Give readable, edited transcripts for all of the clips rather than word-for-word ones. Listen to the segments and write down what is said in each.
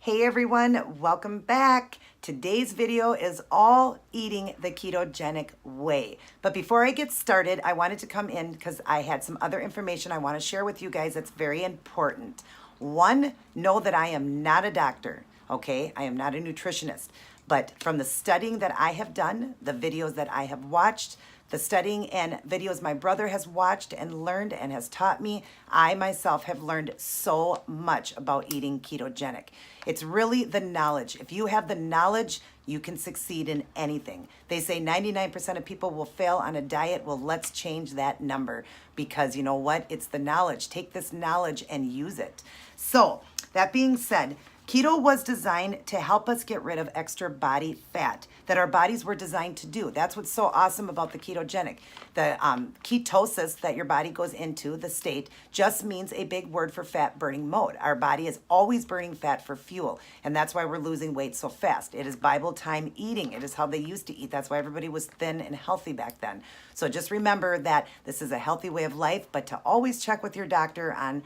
Hey everyone, welcome back. Today's video is all eating the ketogenic way. But before I get started, I wanted to come in because I had some other information I want to share with you guys that's very important. One, know that I am not a doctor, okay? I am not a nutritionist. But from the studying that I have done, the videos that I have watched, the studying and videos my brother has watched and learned and has taught me, I myself have learned so much about eating ketogenic. It's really the knowledge. If you have the knowledge, you can succeed in anything. They say 99% of people will fail on a diet. Well, let's change that number because you know what? It's the knowledge. Take this knowledge and use it. So, that being said, keto was designed to help us get rid of extra body fat that our bodies were designed to do. That's what's so awesome about the ketogenic. The ketosis that your body goes into, the state, just means a big word for fat burning mode. Our body is always burning fat for fuel, and that's why we're losing weight so fast. It is Bible time eating. It is how they used to eat. That's why everybody was thin and healthy back then. So just remember that this is a healthy way of life, but to always check with your doctor on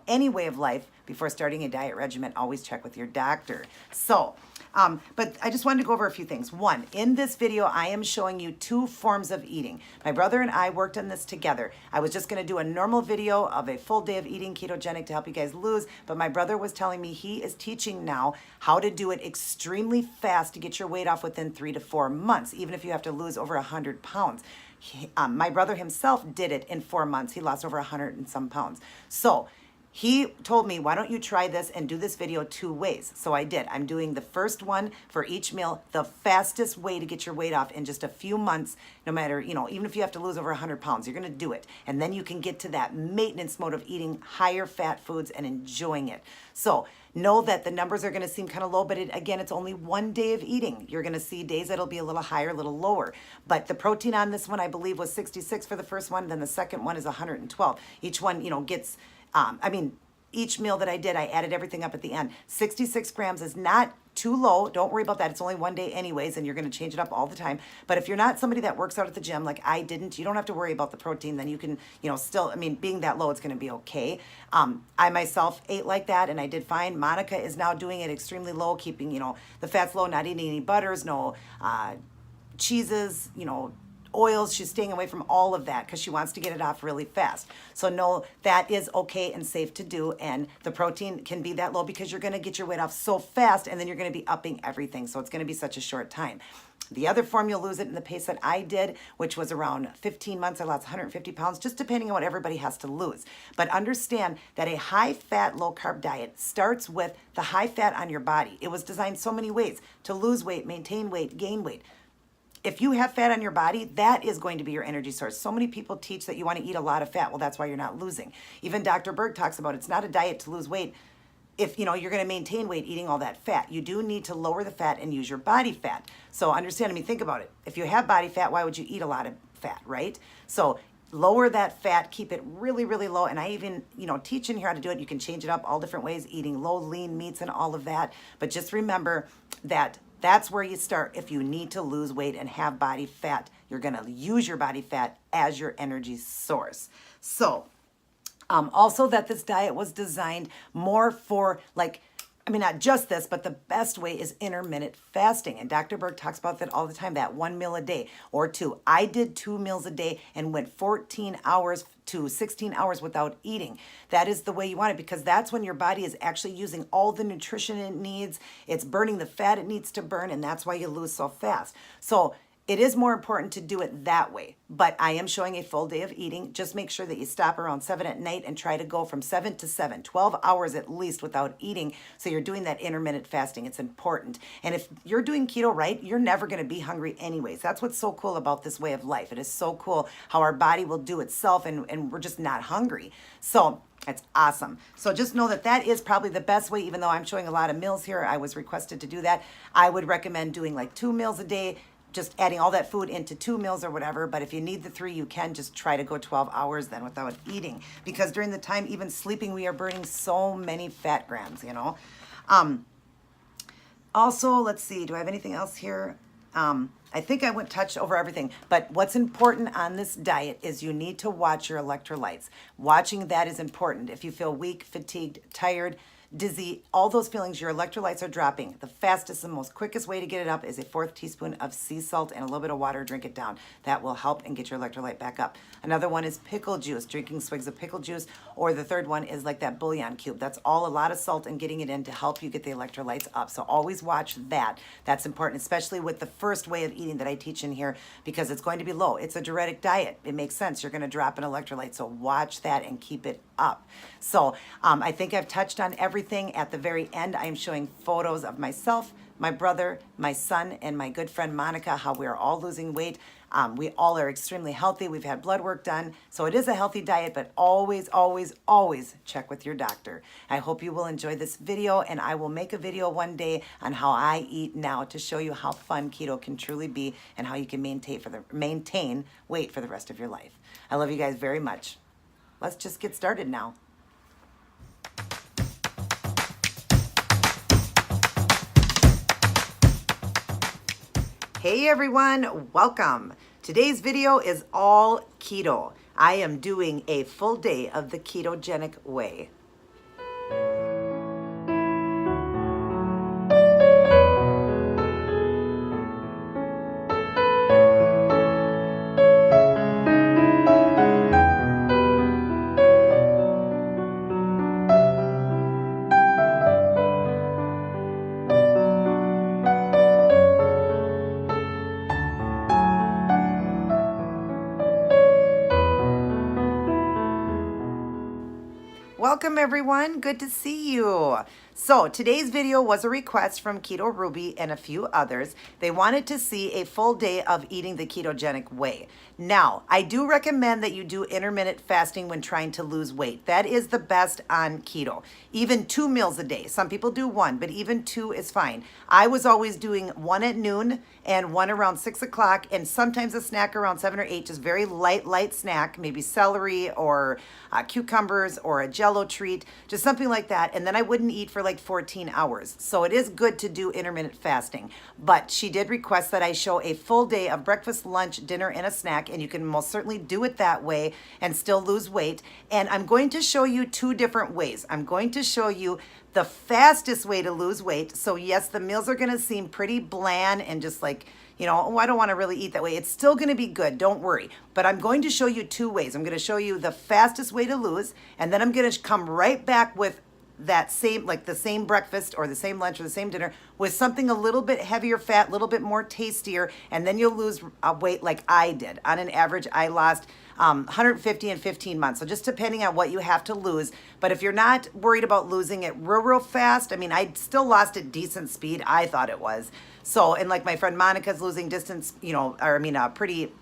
any way of life before starting a diet regimen, always check with your doctor. So, but I just wanted to go over a few things. One, in this video, I am showing you two forms of eating. My brother and I worked on this together. I was just going to do a normal video of a full day of eating ketogenic to help you guys lose, but my brother was telling me he is teaching now how to do it extremely fast to get your weight off within 3 to 4 months, even if you have to lose over 100 pounds. My brother himself did it in 4 months. He lost over 100 and some pounds. So, he told me, why don't you try this and do this video 2 ways? So I did. I'm doing the first one for each meal, the fastest way to get your weight off in just a few months, no matter, even if you have to lose over 100 pounds, you're going to do it. And then you can get to that maintenance mode of eating higher fat foods and enjoying it. So know that the numbers are going to seem kind of low, but again, it's only 1 day of eating. You're going to see days that'll be a little higher, a little lower. But the protein on this one, I believe, was 66 for the first one. Then the second one is 112. Each one, gets... each meal that I did, I added everything up at the end. 66 grams is not too low. Don't worry about that. It's only 1 day anyways, and you're going to change it up all the time. But if you're not somebody that works out at the gym like I didn't, you don't have to worry about the protein. Then you can, still, being that low, it's going to be okay. I myself ate like that, and I did fine. Monica is now doing it extremely low, keeping, the fats low, not eating any butters, no cheeses, oils. She's staying away from all of that because she wants to get it off really fast. So know that is okay and safe to do, and the protein can be that low because you're going to get your weight off so fast, and then you're going to be upping everything. So it's going to be such a short time. The other form, you'll lose it in the pace that I did, which was around 15 months. I lost 150 pounds, just depending on what everybody has to lose. But understand that a high-fat, low-carb diet starts with the high fat on your body. It was designed so many ways to lose weight, maintain weight, gain weight. If you have fat on your body, that is going to be your energy source. So many people teach that you want to eat a lot of fat. Well, that's why you're not losing. Even Dr. Berg talks about it's not a diet to lose weight. If you're going to maintain weight eating all that fat, you do need to lower the fat and use your body fat. So understand, think about it. If you have body fat, why would you eat a lot of fat, right? So lower that fat, keep it really, really low. And I even, teach in here how to do it. You can change it up all different ways, eating low, lean meats and all of that. But just remember that that's where you start. If you need to lose weight and have body fat, you're going to use your body fat as your energy source. So, also that this diet was designed more for not just this, but the best way is intermittent fasting. And Dr. Berg talks about that all the time, that 1 meal a day or 2. I did 2 meals a day and went 14 hours to 16 hours without eating. That is the way you want it because that's when your body is actually using all the nutrition it needs. It's burning the fat it needs to burn, and that's why you lose so fast. So it is more important to do it that way, but I am showing a full day of eating. Just make sure that you stop around 7 at night and try to go from 7 to 7, 12 hours at least without eating. So you're doing that intermittent fasting. It's important. And if you're doing keto right, you're never going to be hungry anyways. That's what's so cool about this way of life. It is so cool how our body will do itself and we're just not hungry. So it's awesome. So just know that that is probably the best way, even though I'm showing a lot of meals here. I was requested to do that. I would recommend doing like 2 meals a day, just adding all that food into 2 meals or whatever. But if you need the 3, you can just try to go 12 hours then without eating. Because during the time, even sleeping, we are burning so many fat grams, Also, let's see, do I have anything else here? I think I touched over everything, but what's important on this diet is you need to watch your electrolytes. Watching that is important. If you feel weak, fatigued, tired, dizzy, all those feelings, your electrolytes are dropping. The fastest and most quickest way to get it up is a 4th teaspoon of sea salt and a little bit of water. Drink it down. That will help and get your electrolyte back up. Another one is pickle juice, drinking swigs of pickle juice. Or the third one is like that bouillon cube. That's all a lot of salt and getting it in to help you get the electrolytes up. So always watch that. That's important, especially with the first way of eating that I teach in here, because it's going to be low. It's a diuretic diet. It makes sense. You're going to drop an electrolyte. So watch that and keep it up. So I think I've touched on everything. At the very end, I am showing photos of myself, my brother, my son, and my good friend Monica, how we are all losing weight. We all are extremely healthy. We've had blood work done. So it is a healthy diet, but always, always, always check with your doctor. I hope you will enjoy this video, and I will make a video one day on how I eat now to show you how fun keto can truly be and how you can maintain weight for the rest of your life. I love you guys very much. Let's just get started now. Hey everyone, welcome. Today's video is all keto. I am doing a full day of the ketogenic way. Welcome everyone, good to see you. So today's video was a request from Keto Ruby and a few others. They wanted to see a full day of eating the ketogenic way. Now, I do recommend that you do intermittent fasting when trying to lose weight. That is the best on keto. Even 2 meals a day. Some people do 1, but even 2 is fine. I was always doing 1 at noon and 1 around 6 o'clock, and sometimes a snack around 7 or 8, just very light snack, maybe celery or cucumbers or a Jello treat, just something like that. And then I wouldn't eat for like 14 hours. So it is good to do intermittent fasting. But she did request that I show a full day of breakfast, lunch, dinner, and a snack, and you can most certainly do it that way and still lose weight. And I'm going to show you 2 different ways. I'm going to show you the fastest way to lose weight. So yes, the meals are going to seem pretty bland and just like, you know, oh, I don't want to really eat that way. It's still going to be good. Don't worry. But I'm going to show you 2 ways. I'm going to show you the fastest way to lose, and then I'm going to come right back with that same, like the same breakfast or the same lunch or the same dinner with something a little bit heavier fat, a little bit more tastier, and then you'll lose weight like I did. On an average, I lost 150 in 15 months. So just depending on what you have to lose. But if you're not worried about losing it real fast, I mean, I still lost at decent speed. I thought it was. So, and like my friend Monica's losing distance, you know, or I mean, pretty,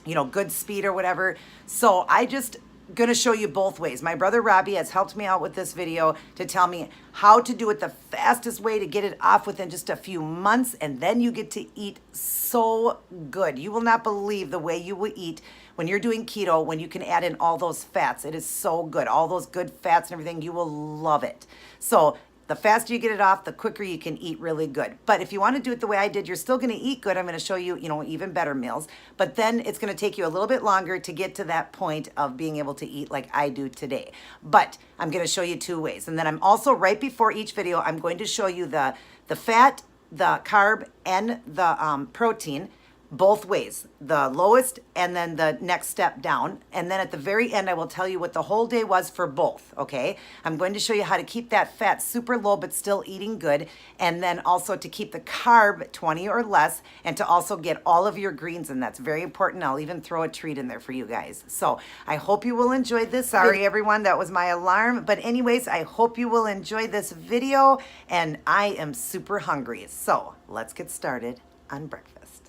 you know, good speed or whatever. So I just going to show you both ways. My brother Robbie has helped me out with this video to tell me how to do it the fastest way to get it off within just a few months, and then you get to eat so good. You will not believe the way you will eat when you're doing keto, when you can add in all those fats. It is so good. All those good fats and everything, you will love it. So the faster you get it off, the quicker you can eat really good. But if you want to do it the way I did, you're still going to eat good. I'm going to show you, you know, even better meals. But then it's going to take you a little bit longer to get to that point of being able to eat like I do today. But I'm going to show you 2 ways. And then I'm also, right before each video, I'm going to show you the fat, the carb, and the protein, both ways, the lowest and then the next step down. And then at the very end, I will tell you what the whole day was for both, okay? I'm going to show you how to keep that fat super low but still eating good, and then also to keep the carb 20 or less, and to also get all of your greens, and that's very important. I'll even throw a treat in there for you guys. So I hope you will enjoy this. Sorry everyone, that was my alarm. But anyways, I hope you will enjoy this video, and I am super hungry. So let's get started on breakfast.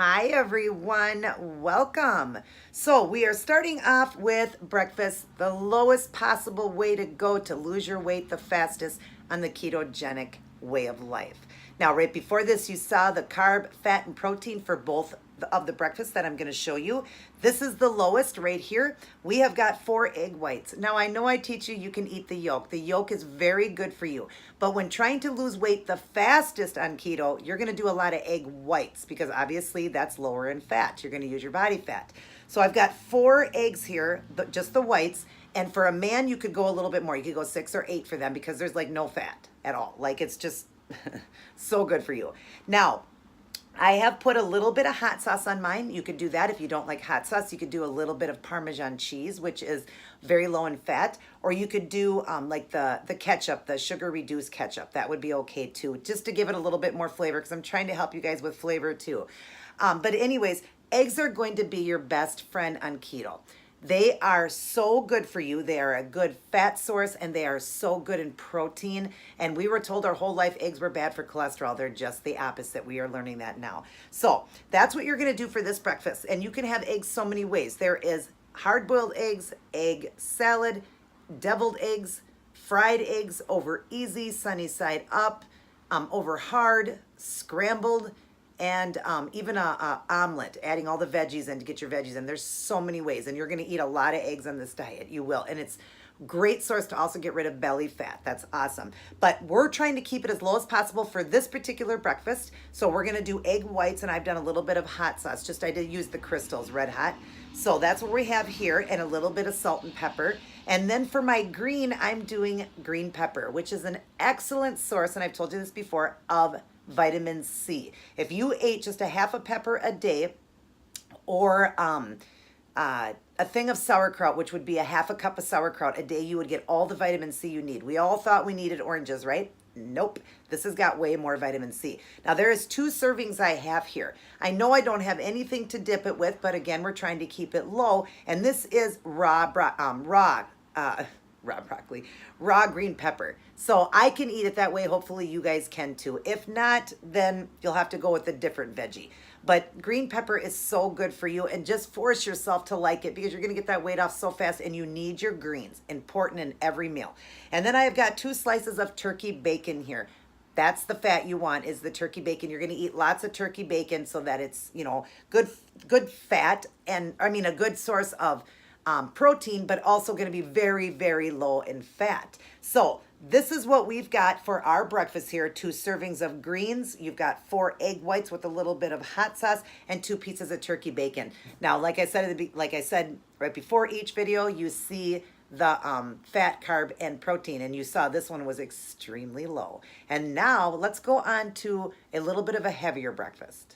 Hi everyone, welcome. So we are starting off with breakfast, the lowest possible way to go to lose your weight the fastest on the ketogenic way of life. Now, right before this, you saw the carb, fat, and protein for both of the breakfast that I'm going to show you. This is the lowest right here. We have got 4 egg whites. Now I know I teach you can eat the yolk. The yolk is very good for you. But when trying to lose weight the fastest on keto, you're going to do a lot of egg whites because obviously that's lower in fat. You're going to use your body fat. So I've got 4 eggs here, just the whites. And for a man, you could go a little bit more. You could go 6 or 8 for them because there's like no fat at all. Like it's just so good for you. Now, I have put a little bit of hot sauce on mine. You could do that if you don't like hot sauce. You could do a little bit of Parmesan cheese, which is very low in fat. Or you could do like the ketchup, the sugar reduced ketchup. That would be okay too, just to give it a little bit more flavor because I'm trying to help you guys with flavor too. But anyways, eggs are going to be your best friend on keto. They are so good for you. They are a good fat source and they are so good in protein. And we were told our whole life eggs were bad for cholesterol. They're just the opposite. We are learning that now. So that's what you're going to do for this breakfast. And you can have eggs so many ways. There is hard-boiled eggs, egg salad, deviled eggs, fried eggs over easy, sunny side up, over hard, scrambled, and even a omelet, adding all the veggies in to get your veggies in. There's so many ways, and you're gonna eat a lot of eggs on this diet. You will, and it's great source to also get rid of belly fat. That's awesome. But we're trying to keep it as low as possible for this particular breakfast. So we're gonna do egg whites, and I've done a little bit of hot sauce. Just I did use the Crystals Red Hot. So that's what we have here, and a little bit of salt and pepper. And then for my green, I'm doing green pepper, which is an excellent source, and I've told you this before, of vitamin C. If you ate just a half a pepper a day, or a thing of sauerkraut, which would be a half a cup of sauerkraut a day, you would get all the vitamin C you need. We all thought we needed oranges, right? Nope. This has got way more vitamin C. Now there is 2 servings I have here. I know I don't have anything to dip it with, but again, we're trying to keep it low. And this is raw green pepper. So I can eat it that way. Hopefully you guys can too. If not, then you'll have to go with a different veggie. But green pepper is so good for you, and just force yourself to like it because you're going to get that weight off so fast, and you need your greens. Important in every meal. And then I have got 2 slices of turkey bacon here. That's the fat you want, is the turkey bacon. You're going to eat lots of turkey bacon so that it's, you know, good fat, and I mean a good source of protein, but also going to be very, very low in fat. So this is what we've got for our breakfast here. 2 servings of greens. You've got 4 egg whites with a little bit of hot sauce and 2 pieces of turkey bacon. Now, like I said right before each video, you see the fat, carb, and protein, and you saw this one was extremely low. And now let's go on to a little bit of a heavier breakfast.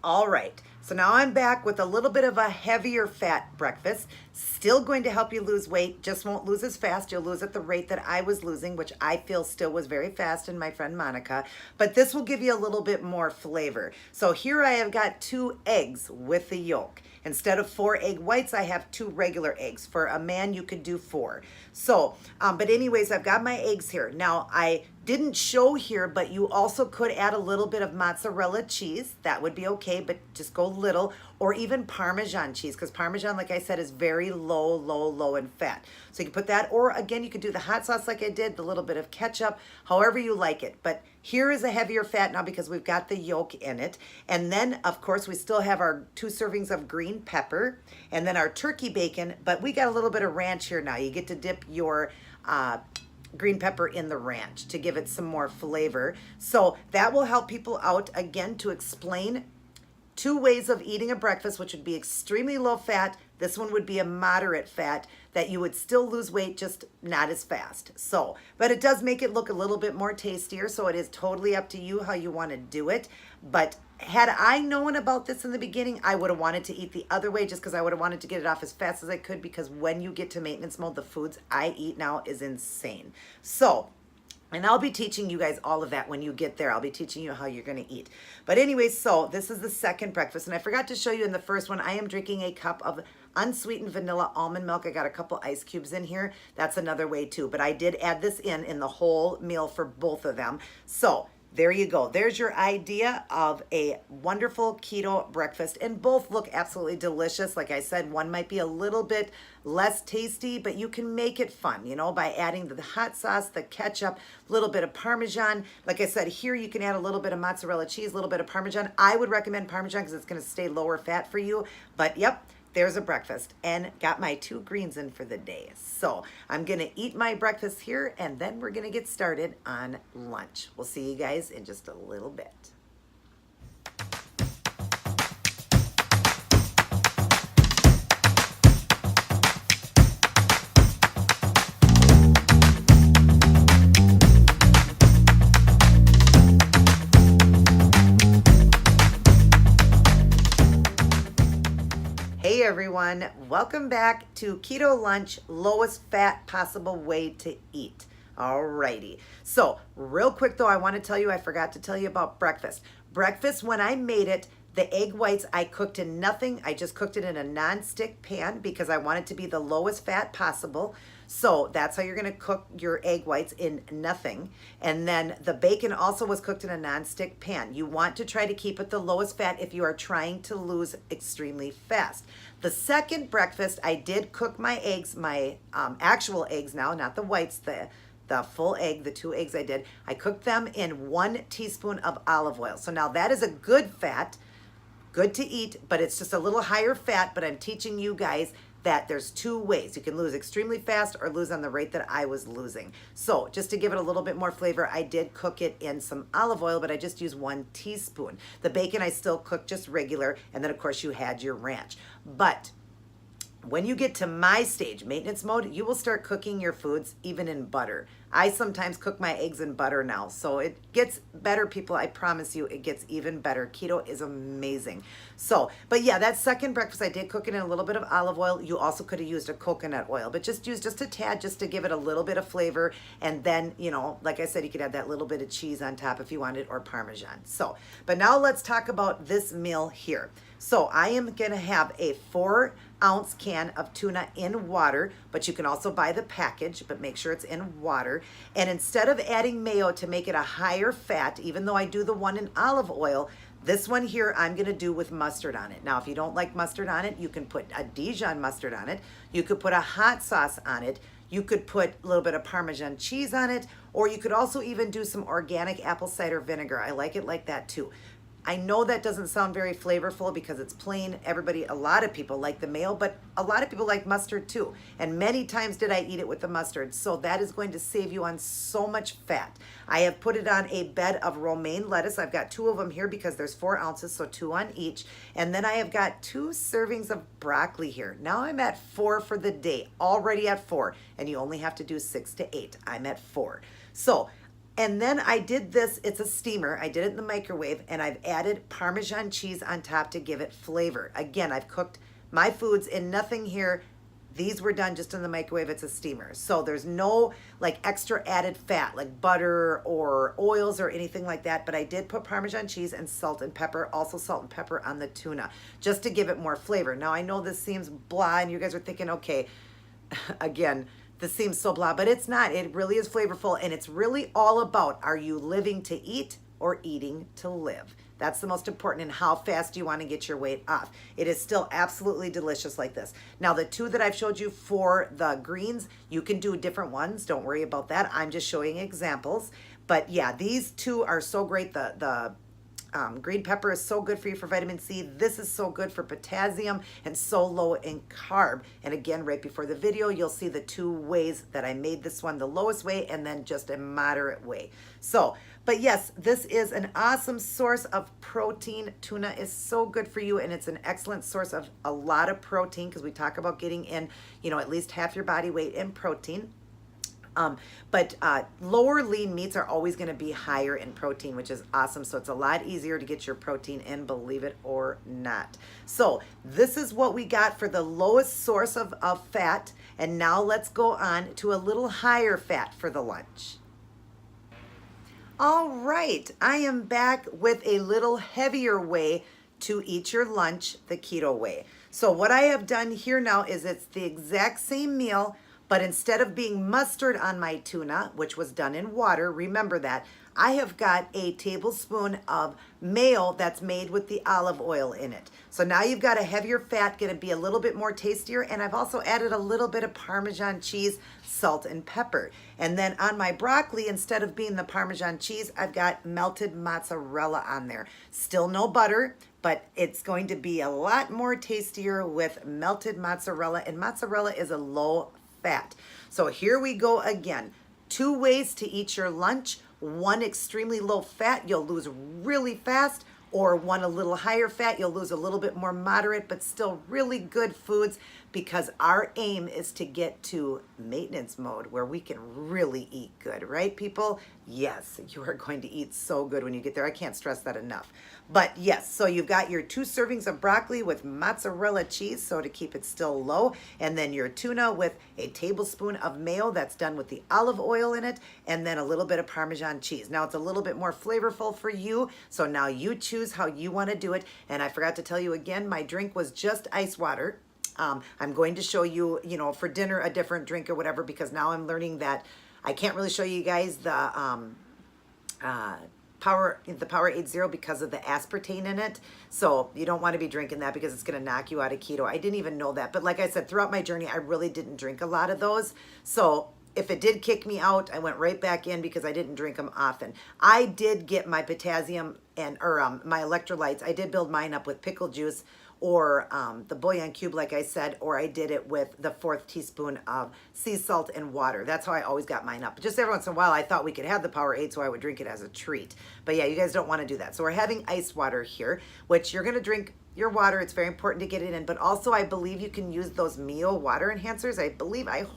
All right, so now I'm back with a little bit of a heavier fat breakfast. Still going to help you lose weight, just won't lose as fast. You'll lose at the rate that I was losing, which I feel still was very fast in my friend Monica, but this will give you a little bit more flavor. So here I have got 2 eggs with the yolk. Instead of 4 egg whites, I have 2 regular eggs. For a man, you could do 4. So, but anyways, I've got my eggs here. Now, I didn't show here, but you also could add a little bit of mozzarella cheese. That would be okay, but just go little. Or even Parmesan cheese, because Parmesan, like I said, is very low in fat. So you can put that, or again, you could do the hot sauce like I did, the little bit of ketchup, however you like it. But here is a heavier fat now because we've got the yolk in it. And then, of course, we still have our 2 servings of green pepper and then our turkey bacon, but we got a little bit of ranch here now. You get to dip your green pepper in the ranch to give it some more flavor. So that will help people out, again, to explain 2 ways of eating a breakfast, which would be extremely low fat. This one would be a moderate fat that you would still lose weight, just not as fast. So, but it does make it look a little bit more tastier. So it is totally up to you how you want to do it. But had I known about this in the beginning, I would have wanted to eat the other way just because I would have wanted to get it off as fast as I could, because when you get to maintenance mode, the foods I eat now is insane. So, and I'll be teaching you guys all of that when you get there. I'll be teaching you how you're going to eat. But anyways, so this is the second breakfast. And I forgot to show you in the first one, I am drinking a cup of unsweetened vanilla almond milk. I got a couple ice cubes in here. That's another way too. But I did add this in the whole meal for both of them. So there you go. There's your idea of a wonderful keto breakfast, and both look absolutely delicious. Like I said, one might be a little bit less tasty, but you can make it fun, you know, by adding the hot sauce, the ketchup, a little bit of Parmesan. Like I said, here you can add a little bit of mozzarella cheese, a little bit of Parmesan. I would recommend Parmesan because it's going to stay lower fat for you. But yep, there's a breakfast, and got my 2 greens in for the day. So I'm gonna eat my breakfast here, and then we're gonna get started on lunch. We'll see you guys in just a little bit. Hey everyone, welcome back to Keto Lunch, lowest fat possible way to eat. Alrighty, so real quick though, I want to tell you, I forgot to tell you about breakfast. Breakfast, when I made it, the egg whites I cooked in nothing. I just cooked it in a non-stick pan because I want it to be the lowest fat possible. So that's how you're gonna cook your egg whites, in nothing. And then the bacon also was cooked in a non-stick pan. You want to try to keep it the lowest fat if you are trying to lose extremely fast. The second breakfast, I did cook my eggs, my actual eggs now, not the whites, the full egg, the 2 eggs I did. I cooked them in 1 teaspoon of olive oil. So now that is a good fat, good to eat, but it's just a little higher fat. But I'm teaching you guys that there's 2 ways. You can lose extremely fast or lose on the rate that I was losing. So just to give it a little bit more flavor, I did cook it in some olive oil, but I just used 1 teaspoon. The bacon I still cooked just regular, and then of course you had your ranch. But when you get to my stage, maintenance mode, you will start cooking your foods even in butter. I sometimes cook my eggs in butter now, so it gets better, people. I promise you, it gets even better. Keto is amazing. So, but yeah, that second breakfast, I did cook it in a little bit of olive oil. You also could have used a coconut oil, but just use just a tad just to give it a little bit of flavor. And then, you know, like I said, you could add that little bit of cheese on top if you wanted, or Parmesan. So, but now let's talk about this meal here. So I am gonna have a 4-ounce can of tuna in water, but you can also buy the package, but make sure it's in water. And instead of adding mayo to make it a higher fat, even though I do the one in olive oil, this one here I'm gonna do with mustard on it. Now, if you don't like mustard on it, you can put a Dijon mustard on it. You could put a hot sauce on it. You could put a little bit of Parmesan cheese on it, or you could also even do some organic apple cider vinegar. I like it like that too. I know that doesn't sound very flavorful because it's plain. A lot of people like the mayo, but a lot of people like mustard too. And many times did I eat it with the mustard. So that is going to save you on so much fat. I have put it on a bed of romaine lettuce. I've got 2 of them here because there's 4 ounces, so 2 on each. And then I have got 2 servings of broccoli here. Now I'm at 4 for the day, already at 4. And you only have to do 6 to 8. I'm at 4. So, and then I did this, it's a steamer. I did it in the microwave, and I've added Parmesan cheese on top to give it flavor. Again, I've cooked my foods in nothing here. These were done just in the microwave. It's a steamer. So there's no like extra added fat like butter or oils or anything like that. But I did put Parmesan cheese and salt and pepper, also salt and pepper on the tuna, just to give it more flavor. Now I know this seems blah and you guys are thinking, okay, again, this seems so blah, but it's not. It really is flavorful, and it's really all about, are you living to eat or eating to live? That's the most important, and how fast do you want to get your weight off? It is still absolutely delicious like this. Now, the 2 that I've showed you for the greens, you can do different ones. Don't worry about that. I'm just showing examples. But yeah, these 2 are so great. The green pepper is so good for you for vitamin C. This is so good for potassium and so low in carb. And again, right before the video, you'll see the 2 ways that I made this one, the lowest way and then just a moderate way. So, but yes, this is an awesome source of protein. Tuna is so good for you, and it's an excellent source of a lot of protein because we talk about getting in, you know, at least half your body weight in protein. But lower lean meats are always going to be higher in protein, which is awesome. So it's a lot easier to get your protein in, believe it or not. So this is what we got for the lowest source of fat. And now let's go on to a little higher fat for the lunch. All right, I am back with a little heavier way to eat your lunch, the keto way. So what I have done here now is it's the exact same meal, But instead of being mustard on my tuna, which was done in water, remember that, I have got a tablespoon of mayo that's made with the olive oil in it. So now you've got a heavier fat, gonna be a little bit more tastier, and I've also added a little bit of Parmesan cheese, salt, and pepper. And then on my broccoli, instead of being the Parmesan cheese, I've got melted mozzarella on there. Still no butter, but it's going to be a lot more tastier with melted mozzarella, and mozzarella is a low fat. So here we go again. 2 ways to eat your lunch. One extremely low fat, you'll lose really fast, or one a little higher fat, you'll lose a little bit more moderate, but still really good foods, because our aim is to get to maintenance mode where we can really eat good, right, people? Yes, you are going to eat so good when you get there. I can't stress that enough. But yes, so you've got your 2 servings of broccoli with mozzarella cheese, so to keep it still low, and then your tuna with a tablespoon of mayo that's done with the olive oil in it, and then a little bit of Parmesan cheese. Now it's a little bit more flavorful for you, so now you choose how you want to do it. And I forgot to tell you again, my drink was just ice water. I'm going to show you, for dinner, a different drink or whatever, because now I'm learning that I can't really show you guys the Powerade Zero because of the aspartame in it. So you don't want to be drinking that because it's going to knock you out of keto. I didn't even know that. But like I said, throughout my journey, I really didn't drink a lot of those. So if it did kick me out, I went right back in because I didn't drink them often. I did get my potassium or my electrolytes. I did build mine up with pickle juice, or the bouillon cube, like I said, or I did it with the 4th teaspoon of sea salt and water. That's how I always got mine up. Just every once in a while, I thought we could have the Powerade, so I would drink it as a treat. But yeah, you guys don't want to do that. So we're having ice water here, which you're going to drink your water. It's very important to get it in. But also, I believe you can use those Mio water enhancers.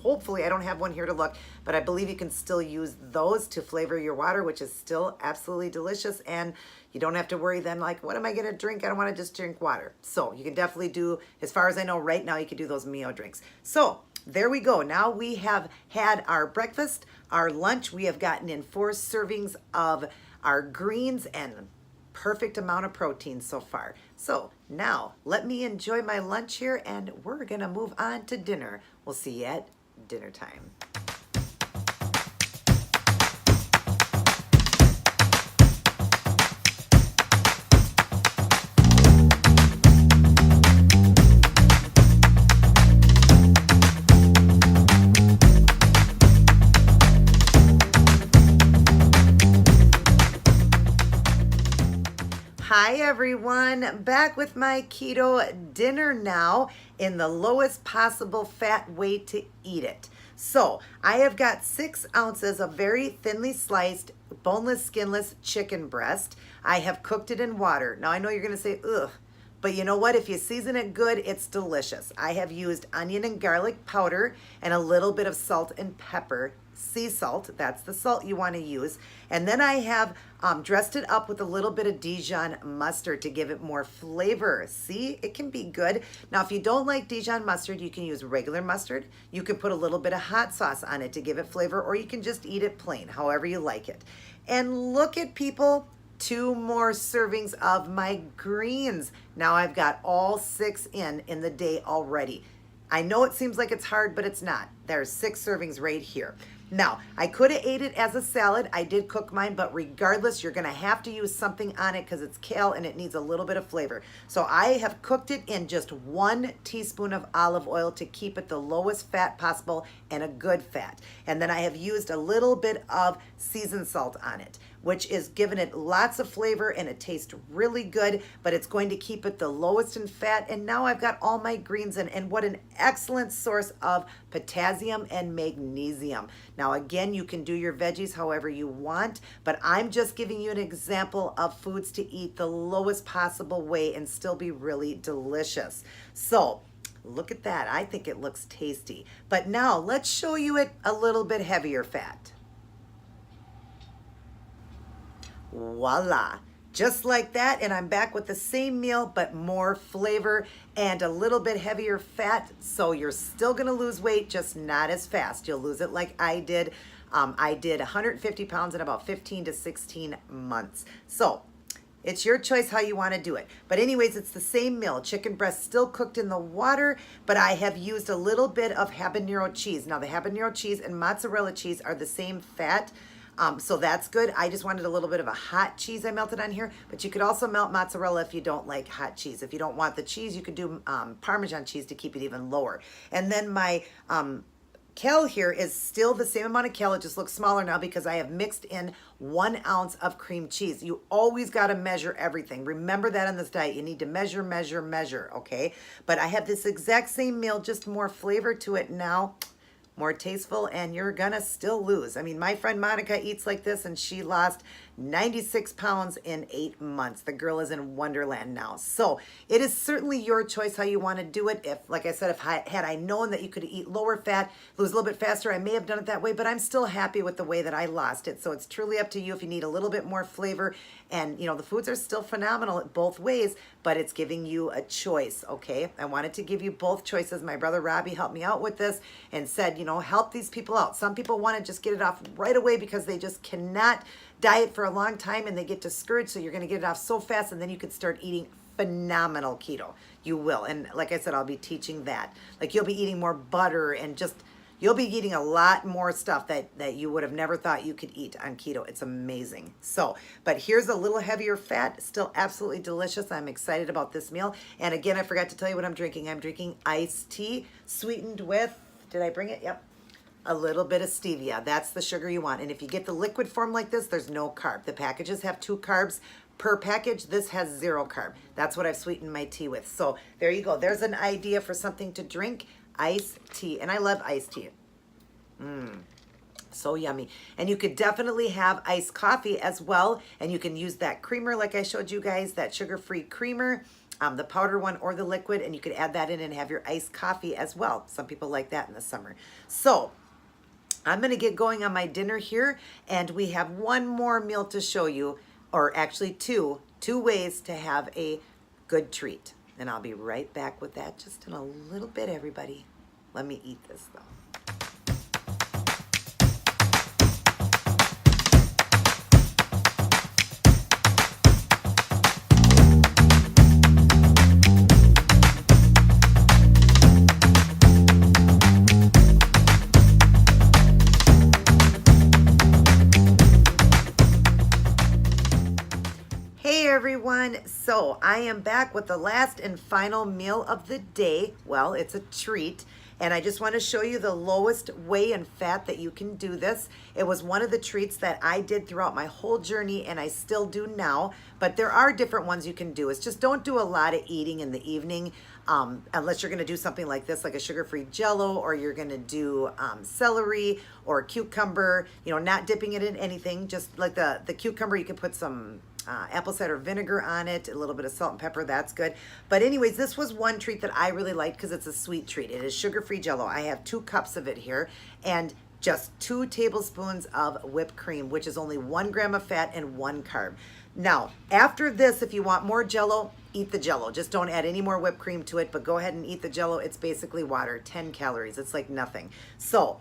Hopefully, I don't have one here to look, but I believe you can still use those to flavor your water, which is still absolutely delicious. And you don't have to worry then, like, what am I going to drink? I don't want to just drink water. So you can definitely do, as far as I know right now, you can do those Mio drinks. So there we go. Now we have had our breakfast, our lunch. We have gotten in 4 servings of our greens and perfect amount of protein so far. So now let me enjoy my lunch here, and we're going to move on to dinner. We'll see you at dinner time. Hi everyone, back with my keto dinner now in the lowest possible fat way to eat it. So I have got 6 ounces of very thinly sliced, boneless, skinless chicken breast. I have cooked it in water. Now I know you're gonna say, ugh, but you know what? If you season it good, it's delicious. I have used onion and garlic powder and a little bit of salt and pepper. Sea salt, that's the salt you want to use. And then I have dressed it up with a little bit of Dijon mustard to give it more flavor. See, it can be good. Now, if you don't like Dijon mustard, you can use regular mustard. You can put a little bit of hot sauce on it to give it flavor, or you can just eat it plain, however you like it. And look at people, 2 more servings of my greens. Now I've got all 6 in the day already. I know it seems like it's hard, but it's not. There's 6 servings right here. Now, I could have ate it as a salad. I did cook mine, but regardless, you're going to have to use something on it because it's kale and it needs a little bit of flavor. So I have cooked it in just 1 teaspoon of olive oil to keep it the lowest fat possible and a good fat. And then I have used a little bit of seasoned salt on it, which is giving it lots of flavor and it tastes really good, but it's going to keep it the lowest in fat. And now I've got all my greens in, and what an excellent source of potassium and magnesium. Now again, you can do your veggies however you want, but I'm just giving you an example of foods to eat the lowest possible way and still be really delicious. So look at that. I think it looks tasty. But now let's show you it a little bit heavier fat. Voila, just like that, and I'm back with the same meal but more flavor and a little bit heavier fat. So you're still gonna lose weight, just not as fast. You'll lose it like I did. I did 150 pounds in about 15 to 16 months. So It's your choice how you want to do it. But anyways, it's the same meal. Chicken breast still cooked in the water, but I have used a little bit of habanero cheese. Now the habanero cheese and mozzarella cheese are the same fat, so that's good. I just wanted a little bit of a hot cheese I melted on here, but you could also melt mozzarella if you don't like hot cheese. If you don't want the cheese, you could do Parmesan cheese to keep it even lower. And then my kale here is still the same amount of kale. It just looks smaller now because I have mixed in 1 ounce of cream cheese. You always got to measure everything. Remember that on this diet. You need to measure, measure, measure, okay? But I have this exact same meal, just more flavor to it now, more tasteful, and you're gonna still lose. I mean, my friend Monica eats like this and she lost 96 pounds in 8 months. The girl is in Wonderland now. So it is certainly your choice how you want to do it. If, like I said, had I known that you could eat lower fat, lose a little bit faster, I may have done it that way, but I'm still happy with the way that I lost it. So it's truly up to you if you need a little bit more flavor. And you know, the foods are still phenomenal both ways, but it's giving you a choice, okay? I wanted to give you both choices. My brother Robbie helped me out with this and said, you know, help these people out. Some people want to just get it off right away because they just cannot diet for a long time and they get discouraged, so you're going to get it off so fast and then you can start eating phenomenal keto. You will. And like I said, I'll be teaching that. Like you'll be eating more butter and just, you'll be eating a lot more stuff that you would have never thought you could eat on keto. It's amazing. So, but here's a little heavier fat, still absolutely delicious. I'm excited about this meal. And again, I forgot to tell you what I'm drinking. I'm drinking iced tea sweetened with, did I bring it? Yep. A little bit of stevia. That's the sugar you want. And if you get the liquid form like this, there's no carb. The packages have 2 carbs per package. This has 0 carb. That's what I've sweetened my tea with. So there you go. There's an idea for something to drink. Iced tea. And I love iced tea. So yummy. And you could definitely have iced coffee as well. And you can use that creamer like I showed you guys, that sugar-free creamer. The powder one or the liquid, and you could add that in and have your iced coffee as well. Some people like that in the summer. So I'm going to get going on my dinner here, and we have one more meal to show you, or actually two ways to have a good treat. And I'll be right back with that just in a little bit, everybody. Let me eat this though. Everyone, so I am back with the last and final meal of the day. Well, it's a treat, and I just want to show you the lowest whey and fat that you can do this. It was one of the treats that I did throughout my whole journey, and I still do now, but there are different ones you can do. It's just don't do a lot of eating in the evening unless you're going to do something like this, like a sugar-free Jell-O, or you're going to do celery or cucumber, you know, not dipping it in anything. Just like the cucumber, you can put some apple cider vinegar on it, a little bit of salt and pepper, that's good. But anyways, this was one treat that I really liked because it's a sweet treat. It is sugar-free Jell-O. I have 2 cups of it here and just 2 tablespoons of whipped cream, which is only 1 gram of fat and 1 carb. Now, after this, if you want more Jell-O, eat the Jell-O. Just don't add any more whipped cream to it, but go ahead and eat the Jell-O. It's basically water, 10 calories. It's like nothing. So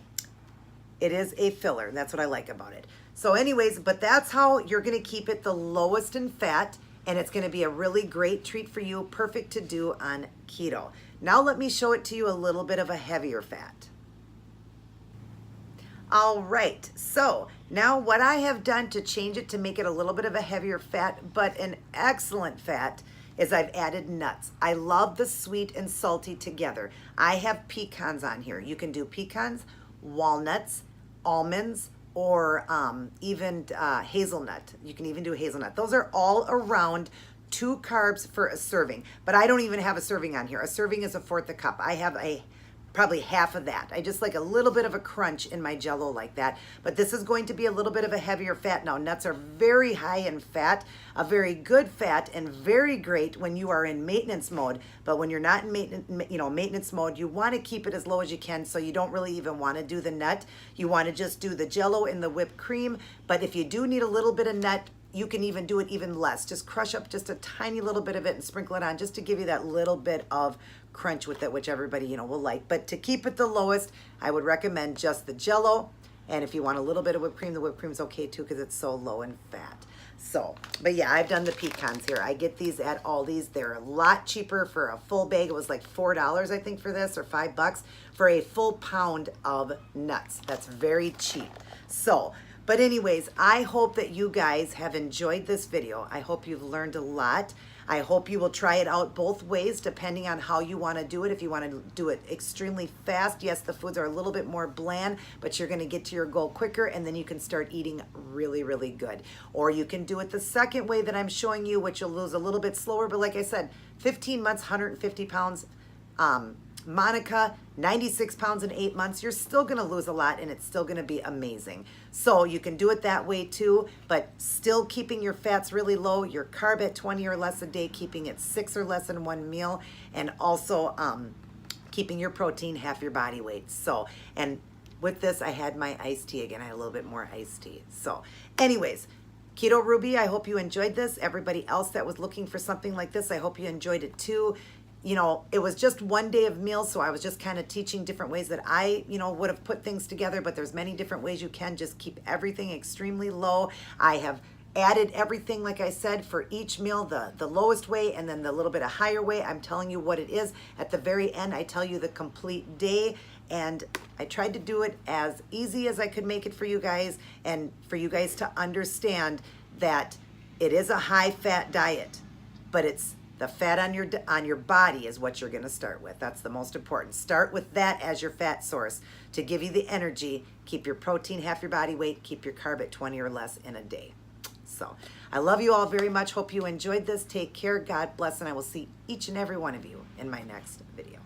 it is a filler. That's what I like about it. So anyways, but that's how you're going to keep it the lowest in fat, and it's going to be a really great treat for you, perfect to do on keto. Now let me show it to you a little bit of a heavier fat. All right, so now what I have done to change it to make it a little bit of a heavier fat, but an excellent fat, is I've added nuts. I love the sweet and salty together. I have pecans on here. You can do pecans, walnuts, almonds, or even hazelnut. You can even do hazelnut. Those are all around 2 carbs for a serving, but I don't even have a serving on here. A serving is 1/4 a cup. I have probably half of that. I just like a little bit of a crunch in my Jell-O like that, but this is going to be a little bit of a heavier fat. Now, nuts are very high in fat, a very good fat, and very great when you are in maintenance mode. But when you're not in maintenance mode, you want to keep it as low as you can, so you don't really even want to do the nut. You want to just do the Jell-O and the whipped cream. But if you do need a little bit of nut, you can even do it even less. Just crush up just a tiny little bit of it and sprinkle it on just to give you that little bit of crunch with it, which everybody, will like. But to keep it the lowest, I would recommend just the Jell-O. And if you want a little bit of whipped cream, the whipped cream's okay too because it's so low in fat. So, but yeah, I've done the pecans here. I get these at Aldi's. They're a lot cheaper for a full bag. It was like $4, I think, for this, or $5 for a full pound of nuts. That's very cheap. So, but anyways, I hope that you guys have enjoyed this video. I hope you've learned a lot. I hope you will try it out both ways depending on how you want to do it. If you want to do it extremely fast, yes, the foods are a little bit more bland, but you're going to get to your goal quicker, and then you can start eating really, really good. Or you can do it the second way that I'm showing you, which you'll lose a little bit slower. But like I said, 15 months, 150 pounds. Monica, 96 pounds in 8 months. You're still going to lose a lot, and it's still going to be amazing. So you can do it that way too, but still keeping your fats really low, your carb at 20 or less a day, keeping it 6 or less in one meal, and also keeping your protein half your body weight. So, and with this, I had my iced tea again. I had a little bit more iced tea. So anyways, Keto Ruby, I hope you enjoyed this. Everybody else that was looking for something like this, I hope you enjoyed it too. You know, it was just one day of meals, so I was just kind of teaching different ways that I, would have put things together, but there's many different ways you can just keep everything extremely low. I have added everything, like I said, for each meal, the lowest way and then the little bit of higher way. I'm telling you what it is. At the very end, I tell you the complete day, and I tried to do it as easy as I could make it for you guys, and for you guys to understand that it is a high-fat diet, but it's the fat on your body is what you're going to start with. That's the most important. Start with that as your fat source to give you the energy. Keep your protein half your body weight. Keep your carb at 20 or less in a day. So I love you all very much. Hope you enjoyed this. Take care. God bless. And I will see each and every one of you in my next video.